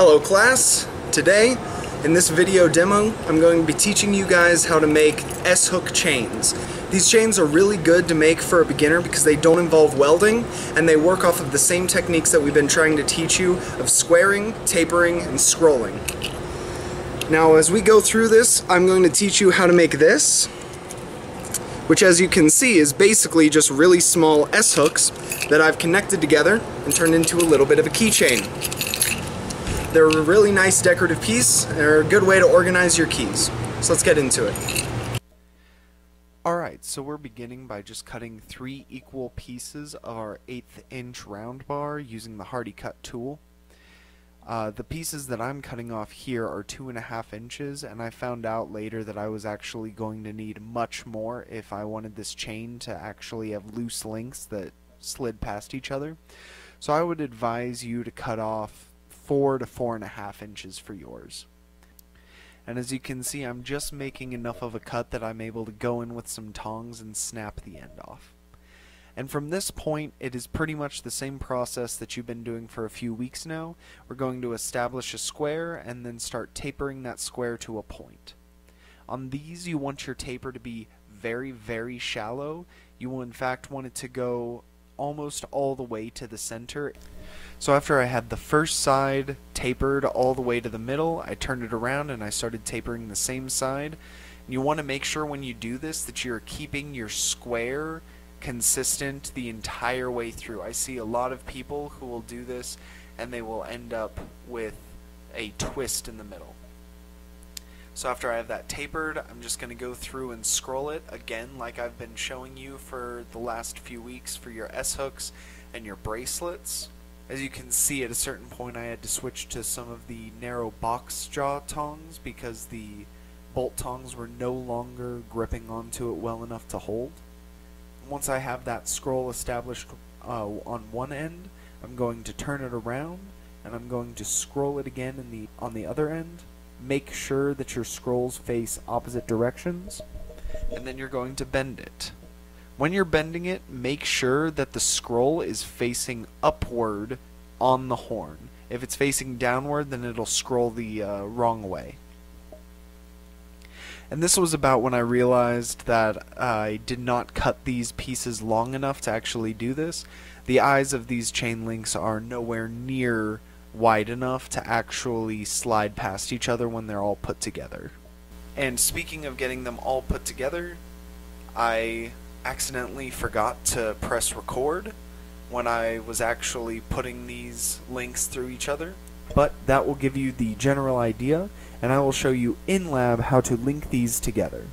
Hello class! Today, in this video demo, I'm going to be teaching you guys how to make S-hook chains. These chains are really good to make for a beginner because they don't involve welding and they work off of the same techniques that we've been trying to teach you of squaring, tapering, and scrolling. Now as we go through this, I'm going to teach you how to make this, which as you can see is basically just really small S-hooks that I've connected together and turned into a little bit of a keychain. They're a really nice decorative piece and are a good way to organize your keys. So let's get into it. Alright, so we're beginning by just cutting 3 equal pieces of our 1/8 inch round bar using the Hardy Cut tool. The pieces that I'm cutting off here are 2.5 inches, and I found out later that I was actually going to need much more if I wanted this chain to actually have loose links that slid past each other. So I would advise you to cut off 4 to 4.5 inches for yours. And as you can see, I'm just making enough of a cut that I'm able to go in with some tongs and snap the end off. And from this point, it is pretty much the same process that you've been doing for a few weeks now. We're going to establish a square and then start tapering that square to a point. On these, you want your taper to be very, very shallow. You will in fact want it to go almost all the way to the center. So after I had the first side tapered all the way to the middle, I turned it around and I started tapering the same side. And you want to make sure when you do this that you're keeping your square consistent the entire way through. I see a lot of people who will do this and they will end up with a twist in the middle. So after I have that tapered, I'm just going to go through and scroll it again like I've been showing you for the last few weeks for your S-hooks and your bracelets. As you can see, at a certain point I had to switch to some of the narrow box jaw tongs because the bolt tongs were no longer gripping onto it well enough to hold. Once I have that scroll established on one end, I'm going to turn it around and I'm going to scroll it again on the other end. Make sure that your scrolls face opposite directions, and then you're going to bend it. When you're bending it, make sure that the scroll is facing upward on the horn. If it's facing downward, then it'll scroll the wrong way. And this was about when I realized that I did not cut these pieces long enough to actually do this. The eyes of these chain links are nowhere near wide enough to actually slide past each other when they're all put together. And speaking of getting them all put together, I accidentally forgot to press record when I was actually putting these links through each other. But that will give you the general idea, and I will show you in lab how to link these together.